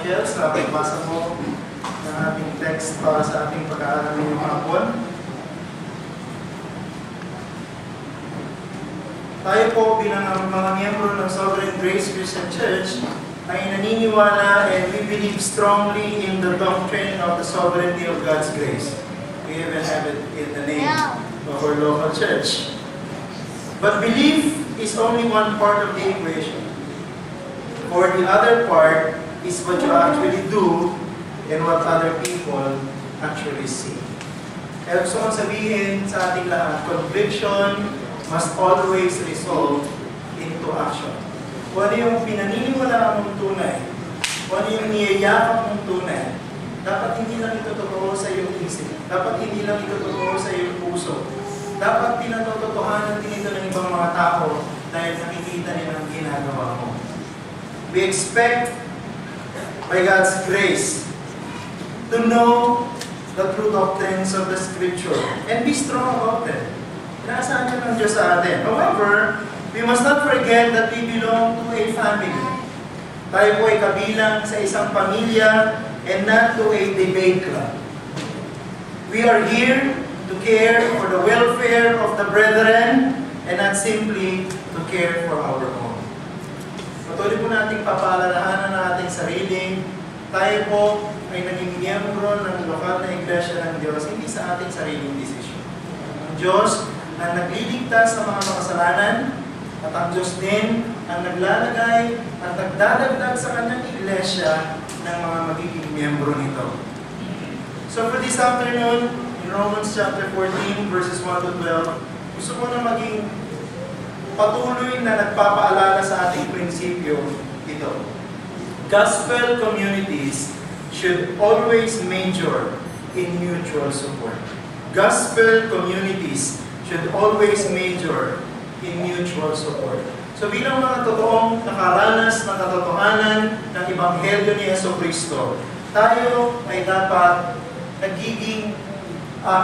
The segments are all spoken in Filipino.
Michael, sa pagbasa mo ng ating text para sa ating pag-aaral ngayong hapon. Tayo po bilang mga miyembro ng Sovereign Grace Christian Church ay naniniwala and we believe strongly in the doctrine of the sovereignty of God's grace. We even have it in the name of our local church. But belief is only one part of the equation. For the other part is what you actually do and what other people actually see. Kaya gusto kong sabihin sa ating lahat, conviction must always result into action. Kung ano yung pinaniniwalaan mong tunay, kung ano yung niyayakap mong tunay, dapat hindi lang ito totoo sa iyong isip. Dapat hindi lang ito totoo sa iyong puso. Dapat pinatototohanan din ito ng ibang mga tao dahil nakikita nilang ginagawa mo. We expect, by God's grace, to know the true doctrines of the Scripture and be strong about them. Inaasahan niya ng Diyos sa atin. However, we must not forget that we belong to a family. Tayo po ay kabilang sa isang pamilya and not to a debate club. We are here to care for the welfare of the brethren and not simply to care for our own. Patuloy po nating papaalalahanan ng ating sariling tayo po ay naging miyembro ng lokal na iglesia ng Diyos, hindi sa ating sariling desisyon. Ang Diyos ang nagliligtas sa mga makasalanan at ang Diyos din ang naglalagay at nagdadagdag sa kanyang iglesia ng mga magiging miyembro nito. So for this afternoon, in Romans chapter 14, verses 1 to 12, gusto ko na maging patuloy na nagpapaalala sa ating prinsipyo ito. Gospel communities should always major in mutual support. Gospel communities should always major in mutual support. So bilang mga totoong nakaranas ng katotohanan ng Ebanghelyo ni Jesucristo, tayo ay dapat nagiging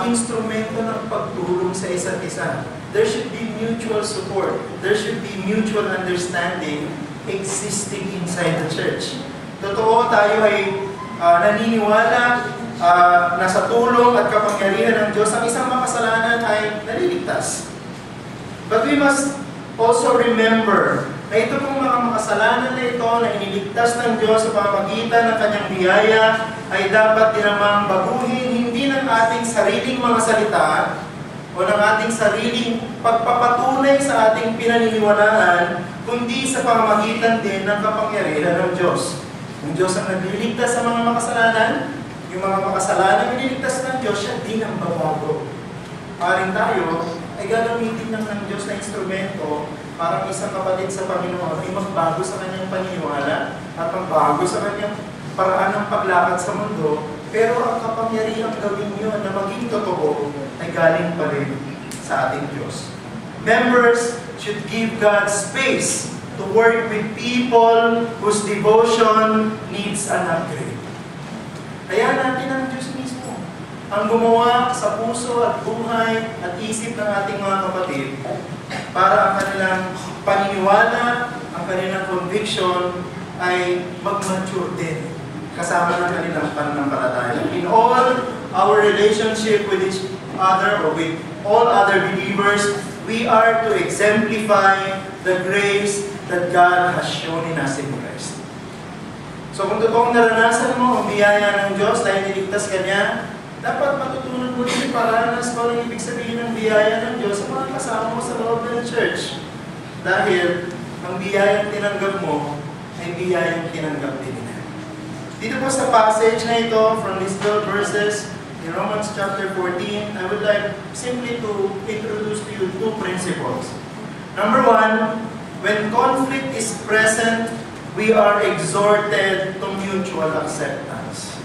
instrumento ng pagtulong sa isa't isa. There should be mutual support. There should be mutual understanding existing inside the church. Totoo, tayo ay naniniwala na sa tulong at kapangyarihan ng Diyos, ang isang makasalanan ay naliligtas. But we must also remember na ito pong mga makasalanan na ito na iniligtas ng Diyos sa pamamagitan ng kanyang biyaya ay dapat dinamang baguhin hindi ng ating sariling mga salita o ng ating sariling pagpapatunay sa ating pinaniniwalaan, kundi sa pamamagitan din ng kapangyarihan ng Diyos. Ang Diyos ang nagliligtas sa mga makasalanan, yung mga makasalanan iniligtas ng Diyos, siya din ang babago. Paring tayo ay gagamitin ng Diyos na instrumento para isang kapatid sa Panginoon ay magbago sa kanyang paniniwala at magbago sa kanyang paraan ng paglakad sa mundo, pero ang kapangyarihang gawin yun na maging totoo ay galing pa rin sa ating Diyos. Members should give God space to work with people whose devotion needs an upgrade. Kaya natin ang Diyos mismo ang gumawa sa puso at buhay at isip ng ating mga kapatid para ang kanilang paniniwala, ang kanilang conviction ay mag-mature din kasama ng kanilang pananampalataya. In all our relationship with each other or with all other believers, we are to exemplify the grace that God has shown in us in Christ. So kung totoong naranasan mo ang biyaya ng Diyos dahil niligtas ka niya, dapat matutunan mo din paranas ko ang ibig sabihin ng biyaya ng Diyos sa mga kasama mo sa loob ng church. Dahil ang biyayang tinanggap mo ay biyayang tinanggap din niya. Dito po sa passage na ito, from these 12 verses, in Romans chapter 14, I would like simply to introduce to you two principles. Number one, when conflict is present, we are exhorted to mutual acceptance.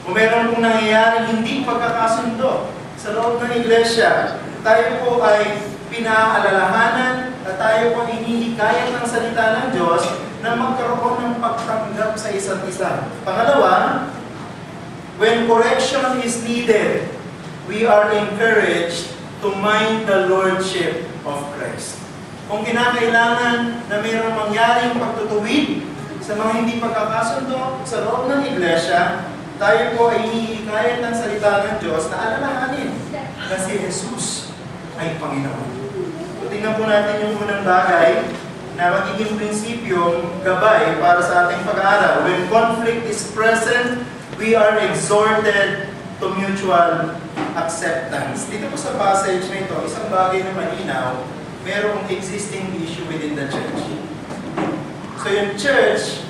Kung meron pong nangyayari hindi pagkakasundo sa loob ng iglesia, tayo po ay pinaalalahanan at tayo po hinihikayat ng salita ng Diyos na magkaroon ng pagtanggap sa isa't isa. Pangalawa, when correction is needed, we are encouraged to mind the Lordship of Christ. Kung kinakailangan na mayroong mangyaring pagtutuwid sa sa mga hindi pagkakasundo sa loob ng iglesia, tayo po ay hinihikayat ng salita ng Diyos na alalahanin na si Jesus ay Panginoon. So, tingnan po natin yung unang bagay na magiging prinsipyong gabay para sa ating pag-aaral. When conflict is present, we are exhorted to mutual acceptance. Dito po sa passage na ito, isang bagay na malinaw, merong existing issue within the church. So yung church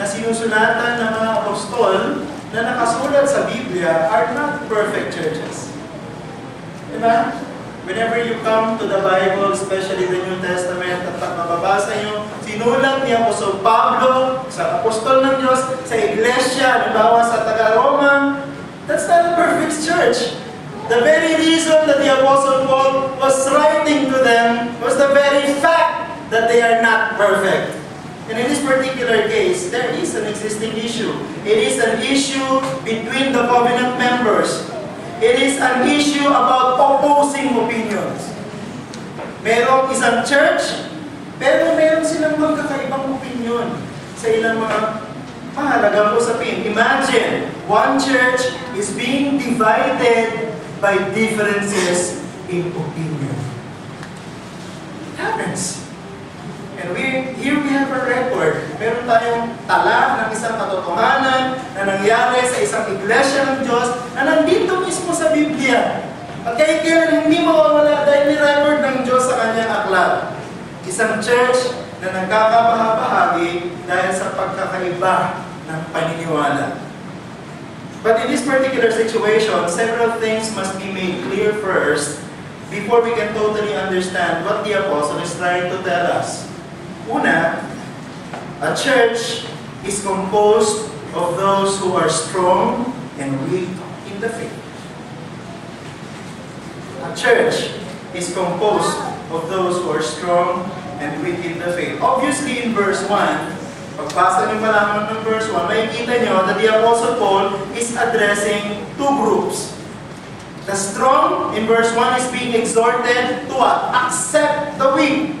na sinusulatan ng mga apostol na nakasulat sa Biblia are not perfect churches. Diba? Whenever you come to the Bible, especially the New Testament, at mababasa nyo, sinulat ni Apostol Pablo sa apostol ng Diyos, sa iglesia, halimbawa sa taga-Roma, that's not a perfect church. The very reason that the Apostle Paul was writing to them was the very fact that they are not perfect. And in this particular case, there is an existing issue. It is an issue between the covenant members. It is an issue about opposing opinions. Merong isang church, pero meron silang magkakaibang opinion sa ilang mga mahalagang usapin. Imagine, one church is being divided by differences in opinion. It happens. And here we have a record. Meron tayong tala ng isang katotohanan na nangyari sa isang iglesia ng Diyos na nandito mismo sa Biblia. At kahit kailan hindi mawawala dahil ni-record ng Diyos sa kanyang aklat. Isang church na nagkakabahabahagi dahil sa pagkakaiba ng paniniwala. But in this particular situation, several things must be made clear first before we can totally understand what the apostle is trying to tell us. Una, a church is composed of those who are strong and weak in the faith. A church is composed of those who are strong and weak in the faith. Obviously, in verse 1, pagpasa niyo pa lamang ng verse 1, makikita niyo that the Apostle Paul is addressing two groups. The strong, in verse 1, is being exhorted to what? Accept the weak.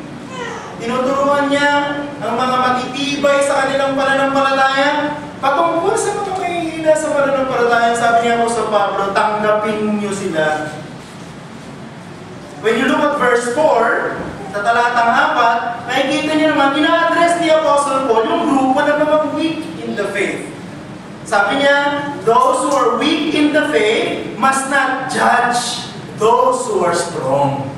Tinuturuan niya ang mga matitibay sa kanilang pananampalataya. Patungkol sa mga mahihina sa pananampalataya, sabi niya Apostle Pablo, tanggapin niyo sila. When you look at verse 4, sa talatang 4, makikita niyo naman, ina-address ni Apostle Paul yung grupo na naman weak in the faith. Sabi niya, those who are weak in the faith must not judge those who are strong.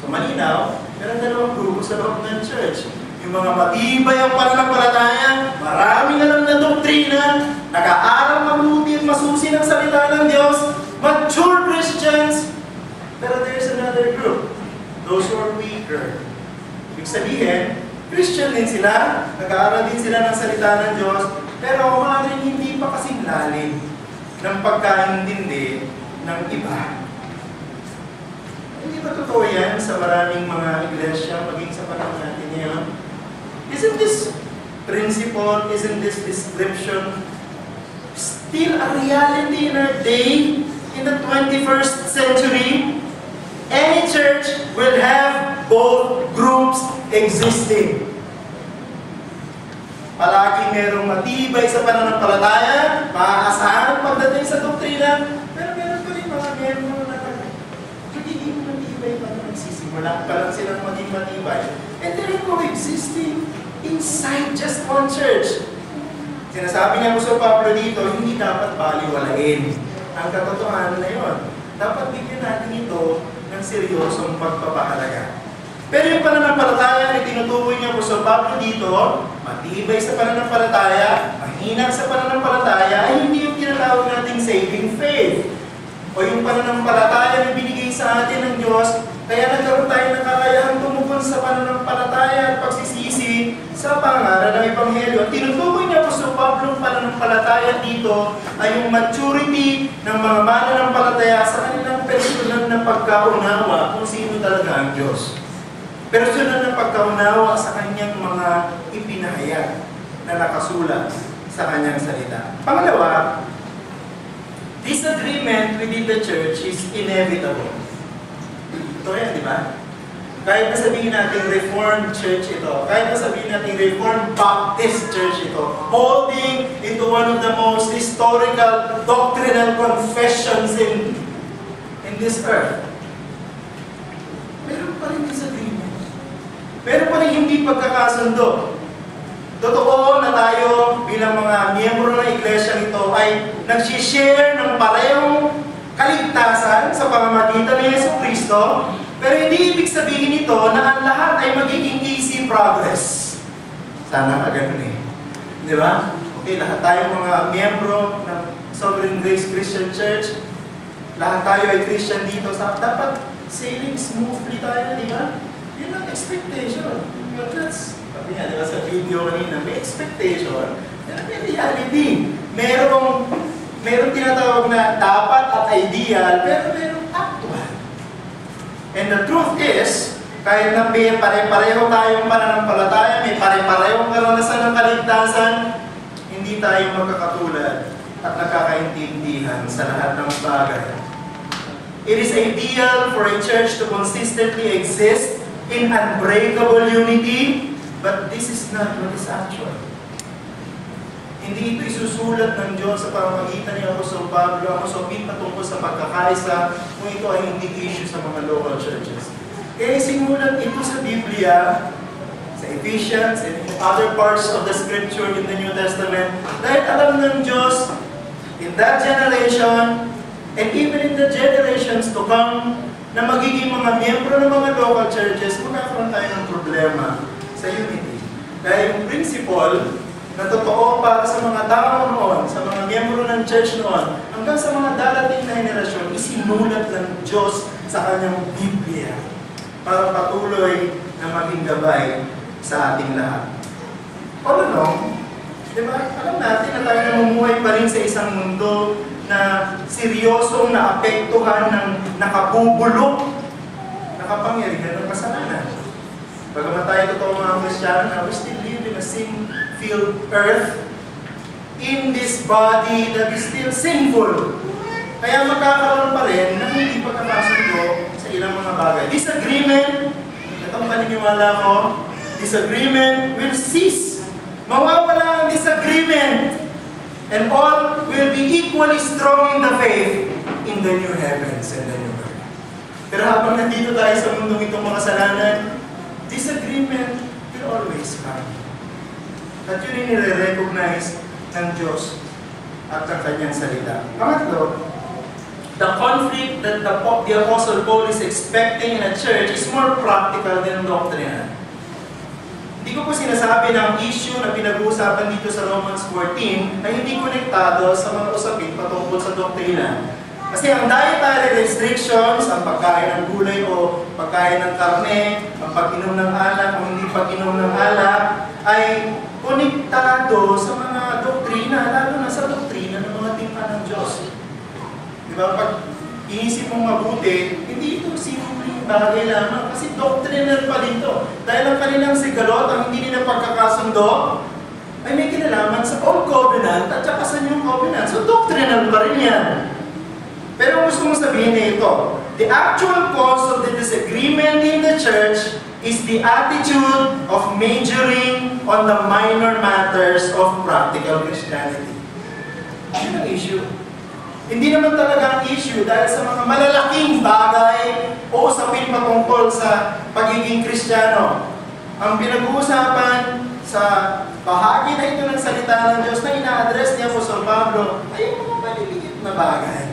So malinaw, meron dalawang grupo sa loob ng church. Yung mga matibay ang pananampalataya, maraming alam na doktrina, nag-aaral mabuti at masusi ng salita ng Diyos, mature Christians. Pero there's another group, those who are weaker. Ibig sabihin, Christian din sila, nag-aaral din sila ng salita ng Diyos, pero maaaring hindi pa kasing lalim ng pagkaintindi ng iba. Hindi ba totoo yan sa maraming mga iglesia, maging sa panahon natin ngayon? Isn't this principle, isn't this description still a reality in our day, in the 21st century? Any church will have both groups existing. Palagi merong matibay sa pananampalataya, maaasahan pagdating sa doktrina, pero meron pa rin mga miyembro na hindi matibay pa na nagsisimula pa lang silang maging matibay. And they're coexisting inside just one church. Sinasabi niya Apostol Pablo dito, hindi dapat baliwalain ang katotohanan na yun. Dapat bigyan natin ito ng seryosong pagpapahalaga. Pero yung pananampalataya na tinutukoy niya Apostol Pablo dito, matibay sa pananampalataya, mahina sa pananampalataya, ay hindi yung tinatawag nating saving faith. O yung pananampalataya na binigay sa atin ng Diyos, kaya nagkaroon tayo ng kakayahang tumugon sa pananampalataya at pagsisisi sa pangaral ng Ebanghelyo. Tinutukoy niya Apostol Pablo ang pananampalataya dito ay yung maturity ng mga mananampalataya sa kanilang personal na pagkaunawa kung sino talaga ang Diyos. Personal na pagkaunawa sa kanyang mga ipinahayag na nakasulat sa kanyang salita. Pangalawa, disagreement within the church is inevitable. Ito yan, di ba? Kahit na sabihin natin Reformed Church ito, kahit na sabihin natin Reformed Baptist Church ito, holding into one of the most historical doctrinal confessions in this earth, meron pa rin disagreement. Meron pa rin hindi pagkakasundo. Totoo na tayo bilang mga miyembro ng iglesia nito ay nagsishare ng parehong kaligtasan sa pamamagitan ni Jesucristo, pero hindi ibig sabihin nito na ang lahat ay magiging easy progress. Sana nga ganun eh. Di ba? Okay, lahat tayo mga miyembro ng Sovereign Grace Christian Church, lahat tayo ay Christian dito, dapat sailing smoothly tayo, di ba? Yun ang expectation. But that's, sabi nga, di ba sa video kanina, may expectation, may reality. Merong tinatawag na dapat at ideal, pero merong actual. And the truth is, kahit na pare-pareho tayong pananampalataya, may pare-parehong karanasan ng kaligtasan, hindi tayo magkakatulad at nagkakaintindihan sa lahat ng bagay. It is ideal for a church to consistently exist in unbreakable unity, but this is not what is actual. Hindi ito isusulat ng Diyos sa pamamagitan ni Apostol Pablo, ang usapin patungkol sa pagkakaisa, kung ito ay hindi issue sa mga local churches. Kaya simulat ito sa Biblia, sa Ephesians, and in other parts of the Scripture in the New Testament, dahil alam ng Diyos, in that generation, and even in the generations to come, na magiging mga miyembro ng mga local churches, magkakaroon tayo ng problema sa unity. Kaya yung principle na totoo para sa mga tao noon, sa mga miyembro ng church noon, hanggang sa mga darating na henerasyon, isinulat ng Diyos sa kanyang Biblia para patuloy na maging gabay sa ating lahat. All along, di ba? Alam natin na tayo namumuhay pa rin sa isang mundo na seryosong naapektuhan ng nakabubulok na kapangyarihan ng kasalanan. Bagamat tayo totoo mga Kristiyano na we still live in a sin-filled earth in this body that is still sinful. Kaya magkakaroon pa rin ng hindi pagkakasundo sa ilang mga bagay. Disagreement, itong paniniwala ko, disagreement will cease. Mawawala ang disagreement. And all will be equally strong in the faith in the new heavens and the new earth. Pero habang nandito tayo sa mundong itong makasalanan, disagreement will always come. At yun yung nire-recognize ng Diyos at ng kanyang salita. Pangatlo, the conflict that the Apostle Paul is expecting in a church is more practical than doctrinal. Hindi ko po sinasabi ng issue na pinag-uusapan dito sa Romans 14 na hindi konektado sa mga usapin patungkol sa doktrina. Kasi ang dietary restrictions, ang pagkain ng gulay o pagkain ng karne, ang pag-inom ng alak o hindi pag-inom ng alak, ay konektado sa mga doktrina, lalo na sa doktrina ng mga tingkad ng Diyos. Di ba? Pag inisip mong mabuti, hindi ito simpleng bagay lamang kasi doctrinal pa dito. Dahil ang kanilang sigalot, ang hindi nila pagkakasundo, ay may kinalaman sa Old Covenant at saka sa New Covenant. So doctrinal pa rin yan. Pero gusto mong sabihin na ito, the actual cause of the disagreement in the church is the attitude of majoring on the minor matters of practical Christianity. Yun ang issue. Hindi naman talaga ang issue dahil sa mga malalaking bagay o usapin patungkol sa pagiging Kristiyano. Ang pinag-uusapan sa bahagi na ito ng salita ng Diyos na ina-address ni Apostol Pablo ay yung mga maliliit na bagay.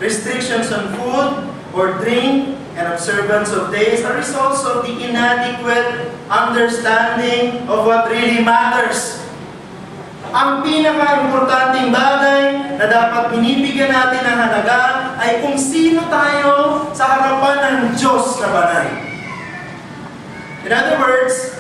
Restrictions on food or drink and observance of days are results of the inadequate understanding of what really matters. Ang pinaka-importanting bagay na dapat binibigyan natin ng halaga ay kung sino tayo sa harapan ng Diyos na banal. In other words,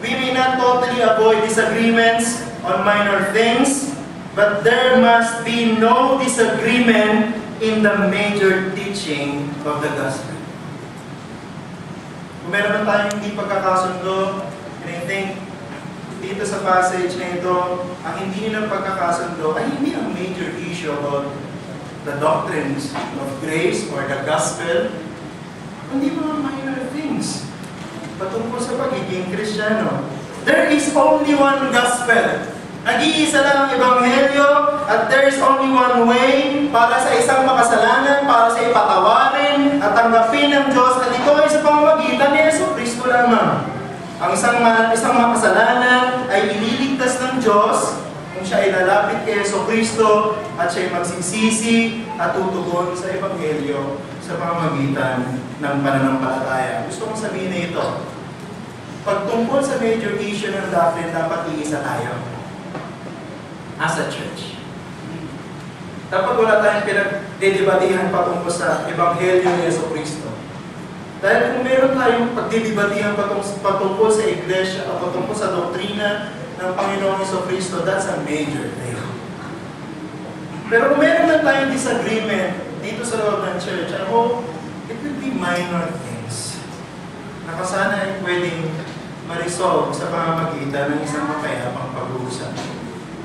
we may not totally avoid disagreements on minor things, but there must be no disagreement in the major teaching of the gospel. Kung meron tayong hindi pagkakasundo, and I think dito sa passage na ito, ang hindi nilang pagkakasundo ay hindi ang major issue about the doctrines of grace or the gospel, kundi mga minor things. things patungkol sa pagiging Kristiyano. There is only one gospel. Nag-iisa lang ang Ebanghelyo at there is only one way para sa isang makasalanan, para sa ipatawarin at tanggapin ng Diyos, at ito ay sa pamamagitan ni Jesucristo lamang. Ang isang makasalanan ay ililigtas ng Diyos kung siya ay lalapit kay Jesucristo at siya ay magsisisi at tutugon sa Ebanghelyo sa pamamagitan ng pananampalataya. Gusto kong sabihin na ito. Pagtungkol sa major issue ng doctrine, dapat iisa tayo as a church. Dapat wala tayong pinagdidibatihan patungkol sa Ebanghelyo ni Jesucristo. Dahil kung meron tayong pagdidibatihan patungkol sa iglesia o patungkol sa doktrina ng Panginoong Jesucristo, that's a major thing. Pero kung meron lang tayong disagreement dito sa loob ng church, I hope it will be minor things na sana ay pwedeng ma-resolve sa pamamagitan ng isang mapayapang pag-uusap.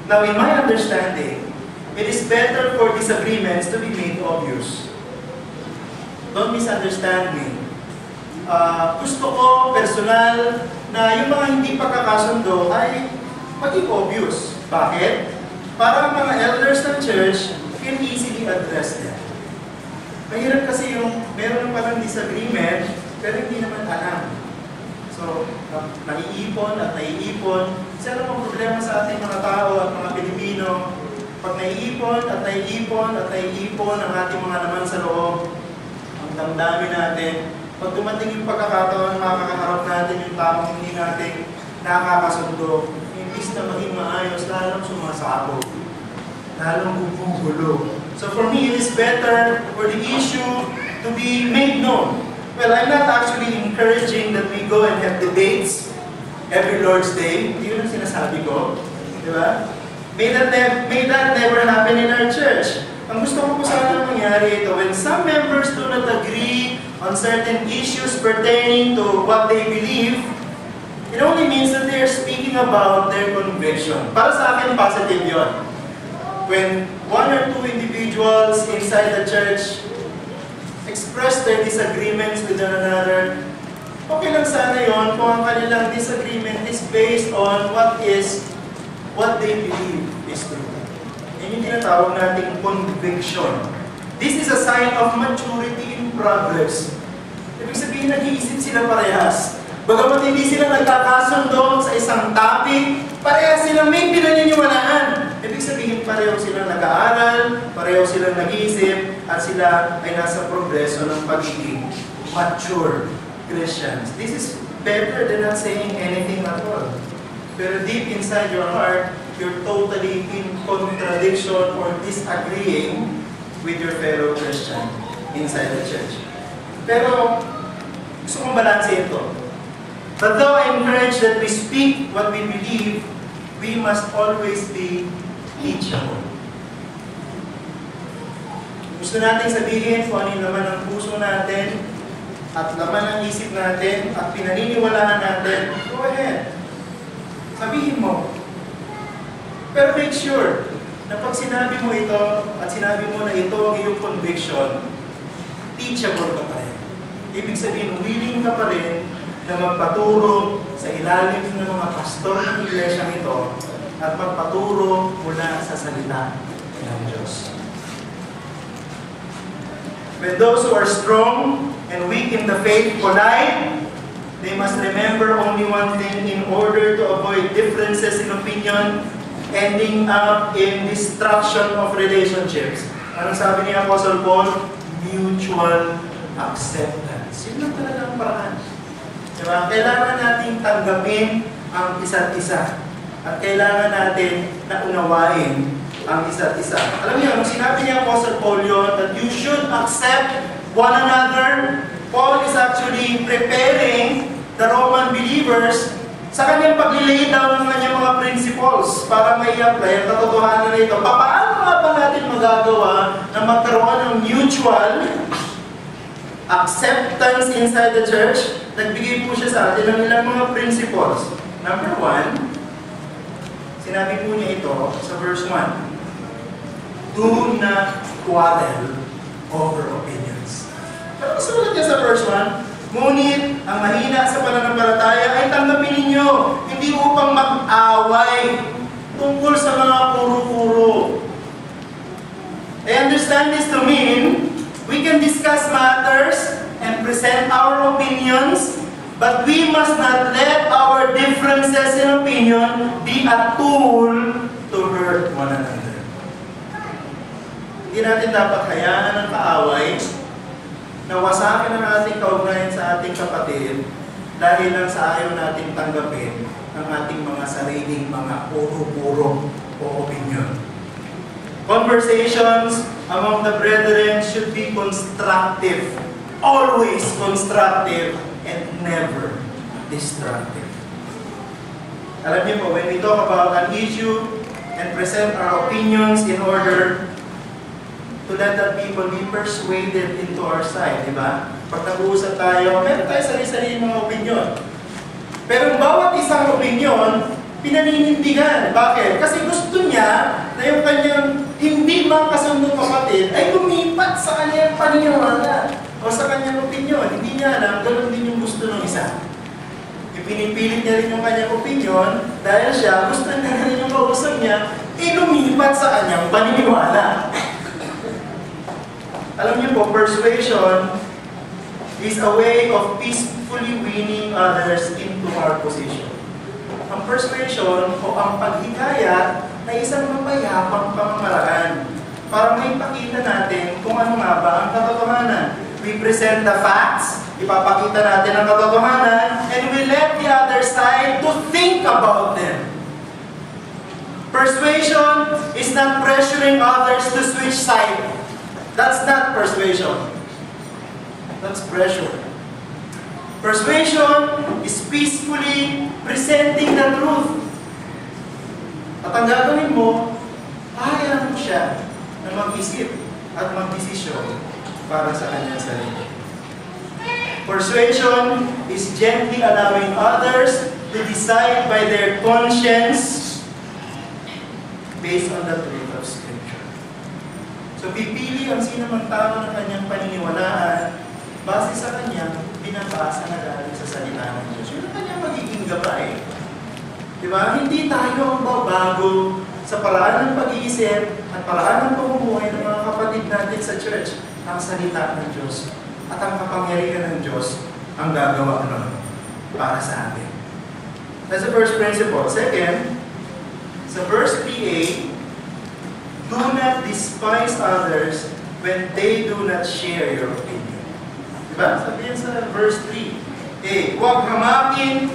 Now, in my understanding, it is better for disagreements to be made obvious. Don't misunderstand me. Gusto ko, personal, na yung mga hindi pagkakasundo ay maging obvious. Bakit? Para ang mga elders ng church can easily address them. Mahirap kasi yung meron palang disagreement, pero hindi naman alam. So, naiipon at naiipon. Isa lang ang problema sa ating mga tao at mga Pilipino. Pag naiipon at naiipon at naiipon ang ating mga laman sa loob, ang damdamin natin, pag dumating yung pagkakataon, makakaharap natin yung taong hindi natin nakakasundo, imbis na maging maayos, lalong sumasabog, lalong gugulo. So for me, it is better for the issue to be made known. Well, I'm not actually encouraging that we go and have debates every Lord's Day. Yun ang sinasabi ko. Di ba? May that never happen in our church. Ang gusto ko po sana mangyari ito, when some members do not agree on certain issues pertaining to what they believe, it only means that they are speaking about their conviction. Para sa akin, positive yun. When one or two individuals inside the church express their disagreements with one another, okay lang sana yun kung ang kanilang disagreement is based on what they believe is true. Yan yung tinatawag nating conviction. This is a sign of maturity in progress. Ibig sabihin, nag-iisip sila parehas. Bagamat hindi sila nagkakasundo sa isang topic, parehas silang may pinaniniwalaan. Ibig sabihin, pareho silang nag-aaral, pareho silang nag-iisip, at sila ay nasa progreso ng pagiging mature Christians. This is better than not saying anything at all. Pero deep inside your heart, you're totally in contradiction or disagreeing with your fellow Christian inside the church. Pero, gusto kong balanse ito. But though I encourage that we speak what we believe, we must always be teachable. Gusto natin sabihin kung ano yung laman ng puso natin at laman ng isip natin at pinaniniwalaan natin, go ahead. Sabihin mo. Pero make sure na pag sinabi mo ito at sinabi mo na ito ang iyong conviction, teachable ka pa rin. Ibig sabihin, willing ka pa rin na magpaturo sa ilalim ng mga pastor ng iglesia ito at magpaturo mula sa salita ng Diyos. When those who are strong and weak in the faith collide, they must remember only one thing in order to avoid differences in opinion ending up in destruction of relationships. Anong sabi ni Apostle Paul? Mutual acceptance. Yun lang talaga ang paraan. Diba? Kailangan natin tanggapin ang isa't isa. At kailangan natin naunawain ang isa't isa. Alam niyo, nung sinabi ni Apostle Paul yun, that you should accept one another, Paul is actually preparing the Roman believers sa kanyang pag-lay down ng kanyang mga principles para may apply ang katotohanan na ito. Paano nga ba natin magagawa na magkaroon ng mutual acceptance inside the church? Nagbigay po siya sa atin ng ilang mga principles. Number 1, sinabi po niya ito sa verse 1. Do not quarrel over opinions. Pero sulat niya sa verse 1, ngunit ang mahina sa pananampalataya ay tanggapin ninyo, hindi upang mag-away tungkol sa mga puro-puro. I understand this to mean we can discuss matters and present our opinions, but we must not let our differences in opinion be a tool to hurt one another. Hindi natin dapat hayaan ng kaaway na wasakin ang ating kaugnayan sa ating kapatid dahil lang sa ayaw nating tanggapin ang ating mga sariling mga puro-puro o opinion. Conversations among the brethren should be constructive, always constructive, and never destructive. Alam niyo po, when we talk about an issue and present our opinions in order to let the people be persuaded into our side, di ba? Pag nag-uusap tayo, meron tayo sarili-sarili mga opinion. Pero bawat isang opinion, pinaninindigan. Bakit? Kasi gusto niya na yung kanyang hindi makasundong kapatid ay lumipat sa kanyang paniniwala o sa kanyang opinion. Hindi niya alam, ganoon din yung gusto ng isa. Ipinipilit niya rin yung kanyang opinion dahil siya, gusto niya rin yung kausap niya, lumipat sa kanyang paniniwala. Alam niyo po, persuasion is a way of peacefully winning others into our position. Ang persuasion o ang paghikayat ay isang mapayapang pamamaraan para may pakita natin kung ano nga ba ang katotohanan. We present the facts, ipapakita natin ang katotohanan, and we let the other side to think about them. Persuasion is not pressuring others to switch side. That's not persuasion. That's pressure. Persuasion is peacefully presenting the truth. At ang gagawin mo, hayaan mo siya na mag-isip at mag-desisyon para sa kanyang sarili. Persuasion is gently allowing others to decide by their conscience based on the truth of Scripture. So pipili ang sinumang tao ng kanyang paniniwalaan base sa kanyang binabasa na galing sa salita ng Diyos. Yun ang kanyang magiging gabay. Diba? Hindi tayo ang babago sa paraan ng pag-iisip at paraan ng pamumuhay ng mga kapatid natin sa church. Ang salita ng Diyos at ang kapangyarihan ng Diyos ang gagawa nun para sa atin. That's the first principle. Second, sa verse 3a, do not despise others when they do not share your opinion. Diba? Sabihin sa verse 3, huwag hamakin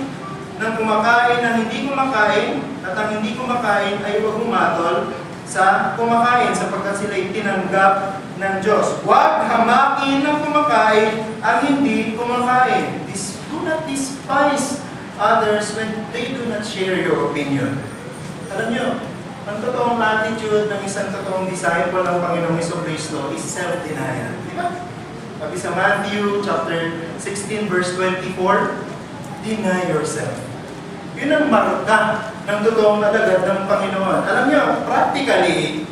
ng kumakain na hindi kumakain at ang hindi kumakain ay huwag humatol sa kumakain sapagkat sila'y tinanggap ng Diyos. Huwag hamakin ng kumakain ang hindi kumakain. Do not despise others when they do not share your opinion. Alam nyo, ang totoong attitude ng isang totoong disciple ng Panginoong Jesucristo is self-denial. Di ba? Sabi sa Matthew chapter 16 verse 24, deny yourself. Yun ang marka ng totoong alagad ng Panginoon. Alam niyo, practically,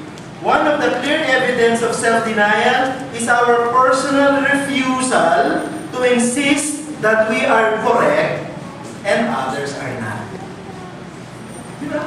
one of the clear evidence of self-denial is our personal refusal to insist that we are correct and others are not. Diba?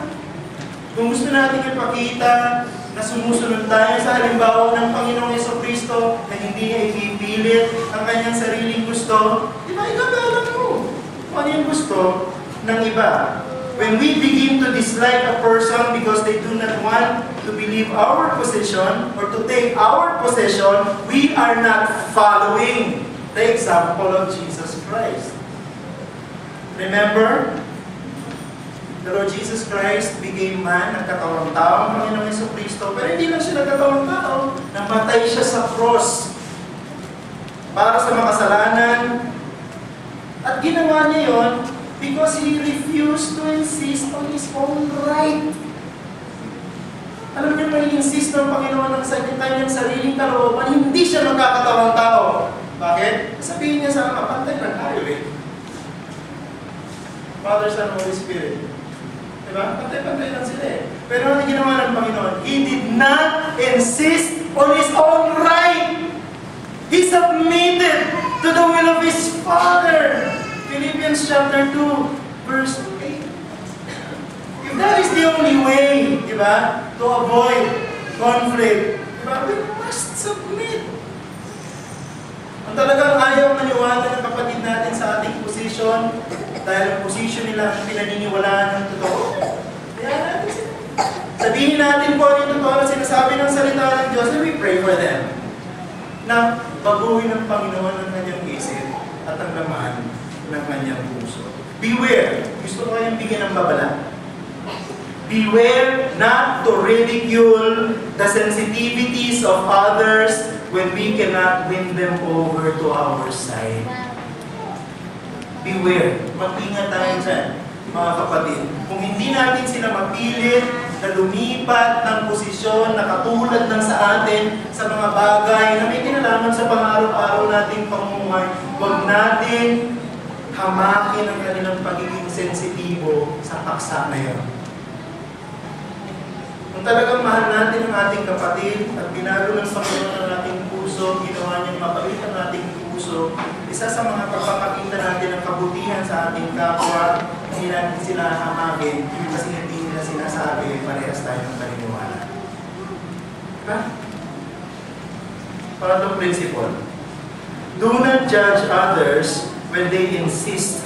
Kung gusto natin ipakita na sumusunod tayo sa halimbawa ng Panginoong Jesucristo na hindi niya ipipilit ang kanyang sariling gusto, di ba, igagalang mo kung ano yung gusto ng iba. When we begin to dislike a person because they do not want to believe our position or to take our position, we are not following the example of Jesus Christ. Remember, the Lord Jesus Christ became man, nagkatawang tao ang Panginoong Jesucristo, pero hindi lang siya nagkatawang tao, namatay siya sa cross para sa makasalanan. At ginawa niya yon because He refused to insist on His own right. Alam niyo, mag-insist ng Panginoon ng kanyang sariling kalooban, hindi siya magkakatawang tao. Bakit? Sabihin niya sa Ama, pantay lang tayo eh. Father, Son, Holy Spirit. Diba? Pantay-pantay lang sila eh. Pero ano ginawa ng Panginoon? He did not insist on His own right. He submitted to the will of His Father. Philippians chapter 2, verse 8. If that is the only way, di ba, to avoid conflict, di ba, we must submit. Ang talagang ayaw maniwala ng kapatid natin sa ating position, dahil ang position nila ang pinaniniwalaan ng totoo, kaya natin sila. Sabihin natin po yung totoo na sinasabi ng salita ng Diyos, and we pray for them, na baguhin ng Panginoon ang kanyang isip at ang laman ng kanyang puso. Beware! Gusto ko kayong bigyan ng babala. Beware not to ridicule the sensitivities of others when we cannot win them over to our side. Beware. Mag-ingat tayo dyan, mga kapatid. Kung hindi natin sila mapilit na lumipat ng posisyon na katulad ng sa atin sa mga bagay na may kinalaman sa pang-araw-araw nating pamumuhay, huwag natin hamakin ang kanilang pagiging sensitibo sa paksa na yun. Kung talagang mahal natin ang ating kapatid at binago ng Panginoon ang ating puso, ginawa niyang mapait ang ating puso, isa sa mga pagpapakita natin ng kabutihan sa ating kapwa, hindi natin sila hamakin kasi hindi nila sinasabi, parehas tayo ng paniniwala. Diba? Pangatlong principle. Do not judge others when they insist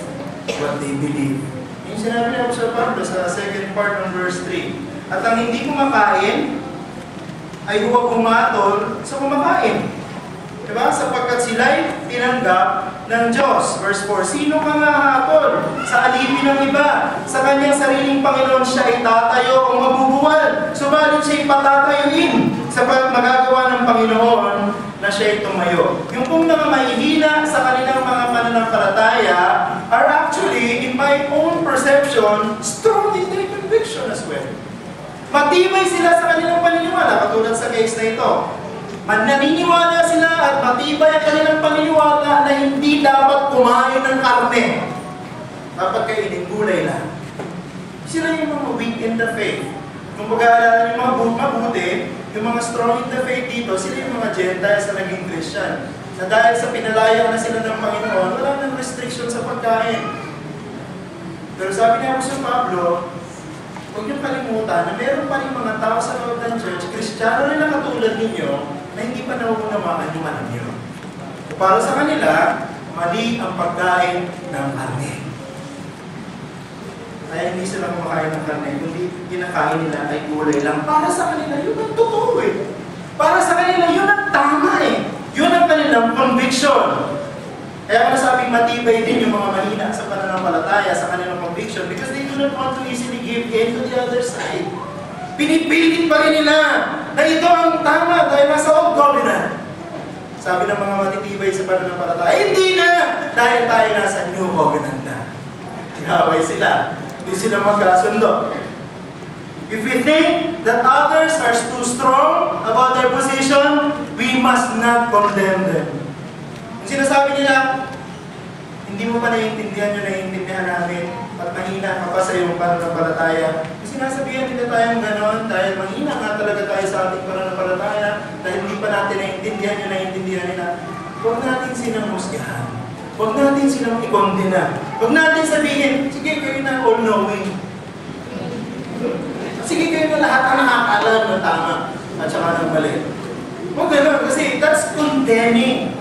what they believe. Yung sinabi niya sa Pablo sa second part ng verse 3. At ang hindi kumakain ay huwag humatol sa kumakain. Diba? Sapagkat sila'y tinanggap ng Diyos. Verse 4, sino ka nga hatol sa alipin ng iba? Sa kanyang sariling Panginoon siya ay tatayo o mabubuwal. Subalit siya'y patatayuin sapagkat magagawa ng Panginoon na siya'y tumayo. Yung pong mga mahihina sa kanilang mga pananampalataya are actually, in my own perception, strong in their conviction as well. Matibay sila sa kanilang paniniwala, katulad sa case na ito. Naniniwala sila at matibay ang kanilang paniniwala na hindi dapat kumain ng karne. Dapat kainin gulay lang. Sila yung mga weak in the faith. Kung pag-aaralan yung mga mabuti, yung mga strong in the faith dito, sila yung mga Gentiles na naging Christian. Na dahil sa pinalayaw na sila ng Panginoon, wala nang restriction sa pagkain. Pero sabi niya sa Pablo, huwag niyong kalimutan na meron pa rin mga tao sa loob ng church, Kristiyano rin na katulad ninyo, na hindi pa nauunawaan yung alam niyo. Para sa kanila, mali ang pagkain ng karne. Kaya hindi sila kumakain ng karne, kundi kinakain nila ay gulay lang. Para sa kanila, yun ang totoo eh. Para sa kanila, yun ang tama eh. Yun ang kanilang conviction. Kaya masabing matibay din yung mga mahina sa pananampalataya sa kanilang conviction because they do not want to easily give in to the other side. Pinipilit pa rin nila na ito ang tama dahil nasa old covenant. Sabi ng mga matitibay sa pananampalataya, hindi na! Dahil tayo nasa new covenant na. Tinaway sila. Hindi sila magkasundo. If we think that others are too strong about their position, we must not condemn them. Sinasabi nila, hindi mo pa naiintindihan yung naiintindihan namin at mahina ka pa sa iyong pananampalataya. Sinasabihan nila tayong ganon dahil mahina nga talaga tayo sa ating pananampalataya dahil hindi pa natin naiintindihan yung naiintindihan nila. Huwag natin silang musgahan. Huwag natin silang ikondena. Huwag natin sabihin, sige kayo na all-knowing. Sige kayo na lahat ang nakakalam ng tama at saka ng mali. Huwag ganon kasi that's condemning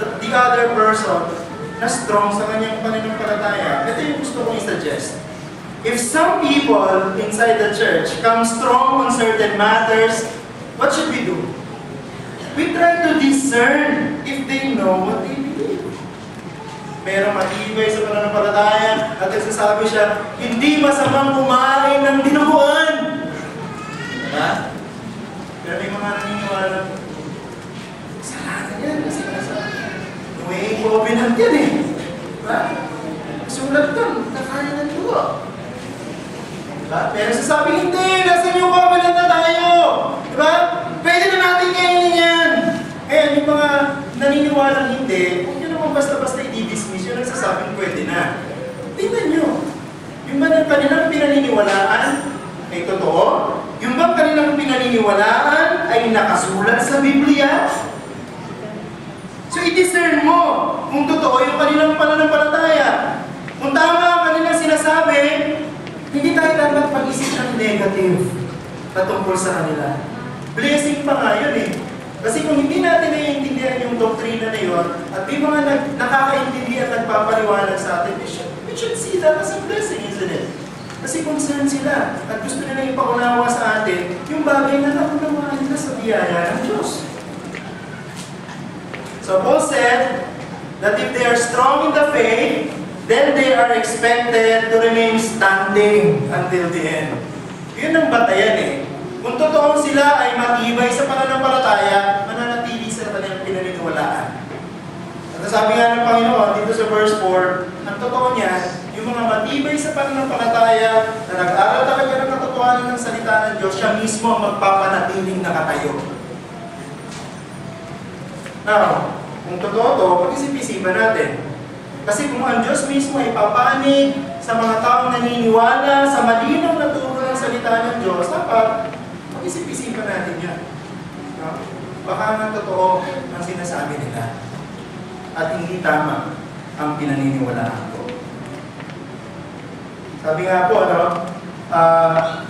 the other person na strong sa kanyang pananampalataya. Ito yung gusto kong i-suggest. If some people inside the church come strong on certain matters, what should we do? We try to discern if they know what they believe. Merong matibay sa pananampalataya at nagsasabi siya, hindi masamang kumain ng dinuguan. Diba? Pero may mga naniniwala, salanan yan kasi nasa may covenant yan eh. Diba? Sulat doon, nakain ng dugo. Diba? Pero sasabi, hindi, nasa yung covenant na tayo. Diba? Pwede na natin kainin yan. Kaya yung mga naniniwalang hindi, kung yun naman basta-basta i-dismiss, yun ang sasabing pwede na. Tingnan nyo. Yung ba ng kanilang pinaniniwalaan ay totoo? Yung ba kanilang pinaniniwalaan ay nakasulat sa Biblia? So So i-discern mo kung totoo yung kanilang pananampalataya. Kung tama ang kanilang sinasabi, hindi tayo dapat mag-isip ng negative patungkol sa kanila. Blessing pa nga yun eh. Kasi kung hindi natin naiintindihan yung doktrina na yun, at may mga nakakaintindi at nagpapaliwanag sa atin, we should see that as a blessing, isn't it? Kasi concerned sila at gusto nila ipaunawa sa atin yung bagay na nakunawaan nila sa biyaya ng Diyos. So Paul said that if they are strong in the faith, then they are expected to remain standing until the end. Yun ang batayan eh. Kung totoong sila ay matibay sa pananampalataya, mananatili sa kanilang pinaniniwalaan. At sabi nga ng Panginoon dito sa verse 4, ang totoo niya, yung mga matibay sa pananampalataya na nag-aral talaga ng katotohanan ng salita ng Diyos, siya mismo ang magpapanatiling nakatayo. Now, kung totoo to, mag-isip-isipan natin. Kasi kung ang Diyos mismo ay papanig sa mga taong naniniwala sa malinaw na turo ng salita ng Diyos, dapat mag-isip-isipan natin yan. No? Baka nga totoo ang sinasabi nila at hindi tama ang pinaniniwalaan ko. Sabi nga po,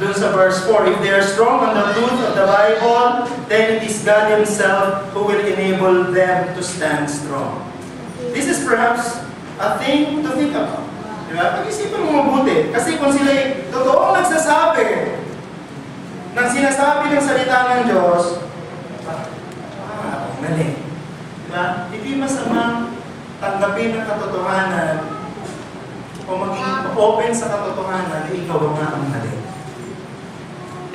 dun sa verse 4, if they are strong on the truth of the Bible, then it is God Himself who will enable them to stand strong. This is perhaps a thing to think about. Diba? Pag-isipan mo mabuti. Kasi kung sila totoong nagsasabi ng sinasabi ng salita ng Diyos, mali. Diba? Hindi masamang tanggapin ang katotohanan o maging open sa katotohanan na ikaw ang nga ang mali.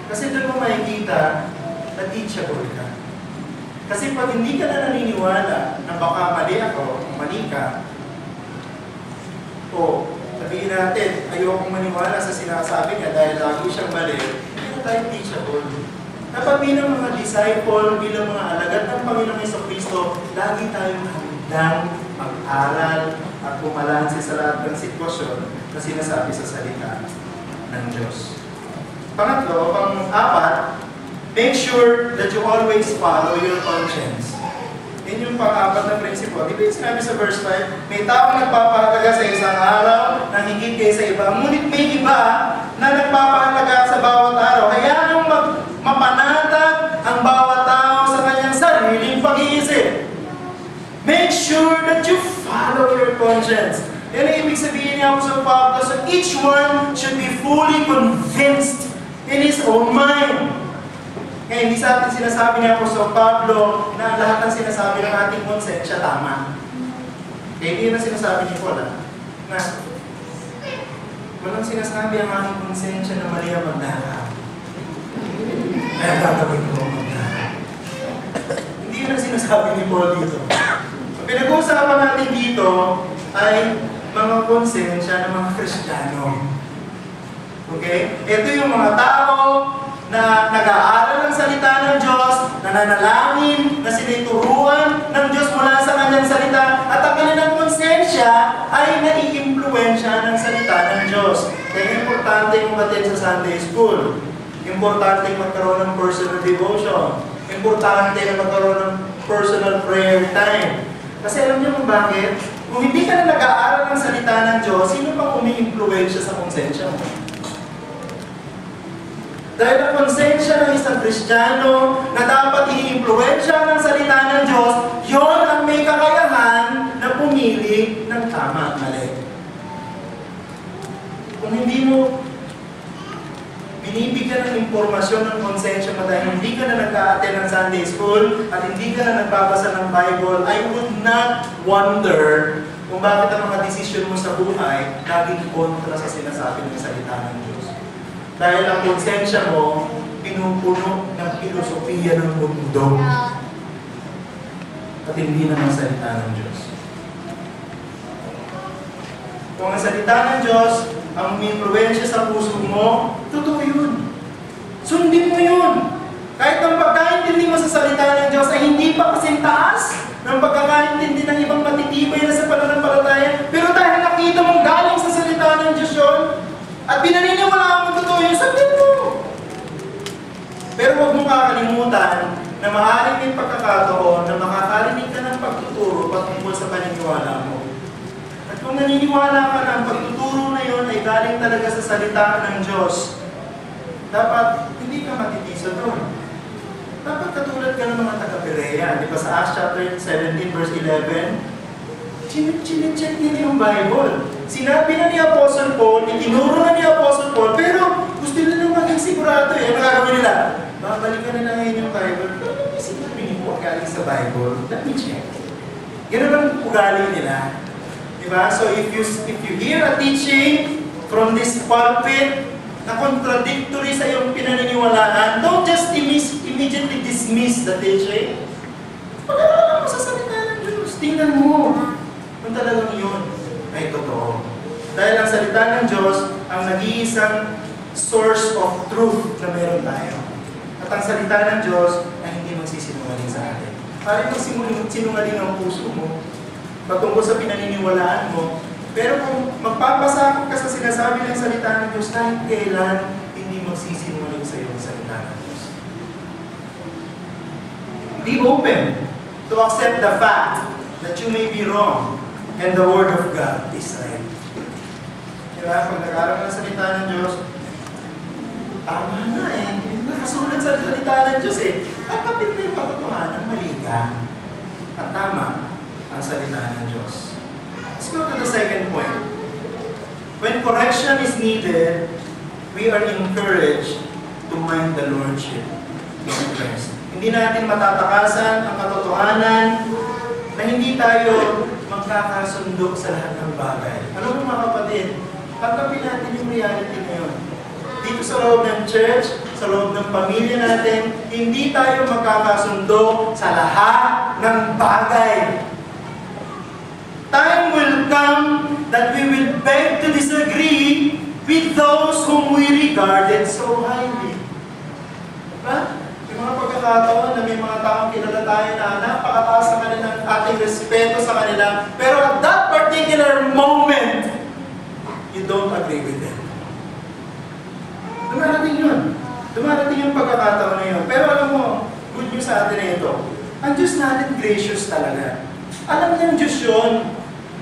Kasi doon mo makikita na teachable ka. Kasi pag hindi ka na naniniwala na baka mali ako, mali ka, o sabihin natin, ayokong maniwala sa sinasabi niya dahil lagi siyang mali, hindi na tayo teachable. Dapat bilang mga disciple, bilang mga alagad ng Panginoong Jesucristo, lagi tayong handang mag-aral at pumalansi sa lahat ng sitwasyon na sinasabi sa salita ng Diyos. Pangatlo, pang-apat, make sure that you always follow your conscience. Yun yung pang-apat na prinsipyo. Di ba sinabi sa verse 5, may taong nagpapahalaga sa isang araw na higit kaysa iba. Ngunit may iba na nagpapahalaga sa bawat araw. Kaya nung mapanatag ang bawat tao sa kanyang sariling pag-iisip. Make sure that you follow your conscience. Yan ang ibig sabihin niya sa Pablo. So each one should be fully convinced in his own mind. Kaya hindi sa atin sinasabi niya Apostol Pablo na lahat ng sinasabi ng ating konsensya tama. Kaya hindi na sinasabi ni Paul na walang sinasabi ang aking konsensya na mali ang magdaka. Kaya gagawin ko ang magdaka. Hindi na sinasabi ni Paul dito. Ang pinag-uusapan natin dito ay mga konsensya ng mga Kristiyano. Okay? Ito yung mga tao na nag-aaral ng salita ng Diyos, na nanalangin, na sinituruan ng Diyos mula sa kanyang salita, at ang kanilang konsensya ay nai-impluensya ng salita ng Diyos. Kaya importante yung umattend sa Sunday School. Importante yung magkaroon ng personal devotion. Importante na magkaroon ng personal prayer time. Kasi alam niyo kung bakit? Kung hindi ka na nag-aaral ng salita ng Diyos, sino pang umi-impluensya sa konsensya mo? Dahil ang konsensya ng isang Kristiyano na dapat i-impluensya ng salita ng Diyos, yon ang may kakayahan na pumili ng tama at mali. Kung hindi mo binibigyan ng impormasyon ng konsensya mo dahil hindi ka na nag-a-attend ng Sunday School at hindi ka na nagbabasa ng Bible, I would not wonder kung bakit ang mga desisyon mo sa buhay laging kontra sa sinasabi ng salita ng Diyos. Dahil ang konsensya mo, pinupuno ng filosofiya ng mundo. At hindi naman salita ng Diyos. Kung ang salita ng Diyos, ang umimpluwensya sa puso mo, totoo yun. Sundin mo yun. Kahit ang pagkaintindi mo sa salita ng Diyos ay hindi pa kasing taas ng pagkakaintindi ng ibang matitibay na sa pananampalataya, pero dahil nakita mong galing sa salita ng Diyos yun, at pinaniniwalaan mo totoo yun, sabihin mo. Pero huwag mong kakalimutan na maaaring may pagkakataon na makakarinig ka ng ng pagtuturo patungkol sa paniniwala mo. At kung naniniwala ka na ang pagtuturo na yon ay galing talaga sa salita ng Diyos, dapat hindi ka matitiso doon. Dapat katulad ka ng mga taga-Berea. Di ba sa Acts chapter 17 verse 11, chinecheck nila yung Bible. Sinabi na ni Apostle Paul, itinuro na ni Apostle Paul, pero gusto nila maging sigurado eh. Ano gagawin nila? Babalikan nila ngayon yung Bible. Ano sinabi niyo po galing sa Bible? Let me check. Ganun ang ugali nila. Diba? So if you hear a teaching from this pulpit na contradictory sa iyong pinaniniwalaan, don't just immediately dismiss the teaching. Pag-aralan mo sa salita ng Diyos. Tingnan mo kung talagang yun ay totoo. Dahil ang salita ng Diyos ang nag-iisang source of truth na meron tayo. At ang salita ng Diyos ay hindi magsisinungaling sa atin. Parang magsinungaling ang puso mo patungkol sa pinaniniwalaan mo. Pero kung magpapasakot ka sa sinasabi ng salita ng Diyos, kahit kailan hindi magsisinungaling sa iyo ang salita ng Diyos. Be open to accept the fact that you may be wrong and the Word of God is right. Diba? Pag nag-aaral ng salita ng Diyos, tama na eh. Nakasulat sa salita ng Diyos eh. At kapit na yung katotohanan, mali ka. At tama ang salita ng Diyos. Let's go to the second point. When correction is needed, we are encouraged to mind the Lordship of Christ. Hindi natin matatakasan ang katotohanan na hindi tayo magkakasundo sa lahat ng bagay. Ano mo mga kapatid? Pagkapin natin yung reality ngayon. Dito sa loob ng church, sa loob ng pamilya natin, hindi tayo magkakasundo sa lahat ng bagay. Time will come that we will beg to disagree with those whom we regarded so highly. Diba? Yung mga pagkakataon na may mga taong kilala tayo na napakataas sa kanilang ating respeto sa kanila, pero at that particular moment, you don't agree with them. Dumarating yun. Dumarating yung pagkakataon na yun. Pero alam mo, good news sa atin na ito. Ang Diyos natin gracious talaga. Alam niya yung Diyos yun,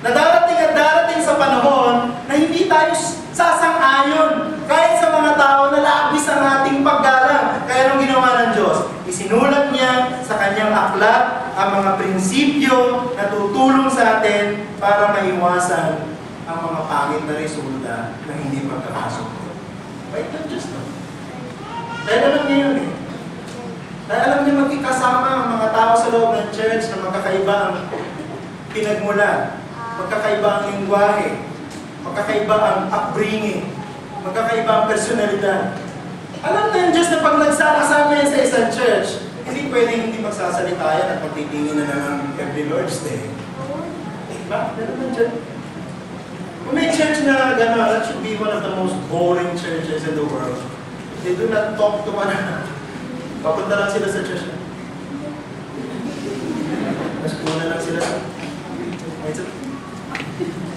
na darating at darating sa panahon na hindi tayo sasang-ayon kahit sa mga tao na labis ang ating paggalang. Kaya anong ginawa ng Diyos? Isinulat niya sa kanyang aklat ang mga prinsipyo na tutulong sa atin para maiwasan ang mga pangit na resulta ng hindi pagkakasundo. Bait ng Diyos no? Dahil alam niya yun eh. Dahil alam niya magkikasama ang mga tao sa loob ng church na magkakaiba ang pinagmulan. Magkakaiba ang lingwahe, magkakaiba ang upbringing, magkakaiba ang personalidad. Alam na yung Diyos na pag nagsakasama yan sa isang church, hindi pwedeng hindi magsasalita yan at magtitingin na naman every Lord's Day. Diba? Meron na dyan. Kung may church na gano'n, that should be one of the most boring churches in the world. They do not talk to one another. Papunta lang sila sa church. Mas kuna lang sila sa...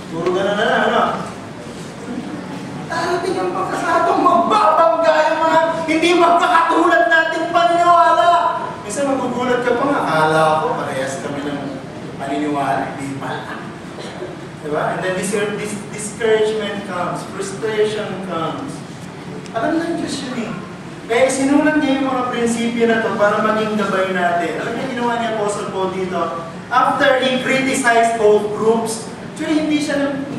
Puro gano'n na lang, ano? Darating ang pagkakataong magbabangga yung mga hindi magkakatulad nating paniniwala. Minsan magugulat ka pa nga, akala ko, parehas kami ng paniniwala, hindi pa. Diba? And then discouragement comes, frustration comes. Alam na yung Diyos yun eh. Kaya sinulat niya yung mga prinsipyo na to para maging gabay natin. Alam niya ginawa ni Apostle Paul dito? After he criticized both groups, actually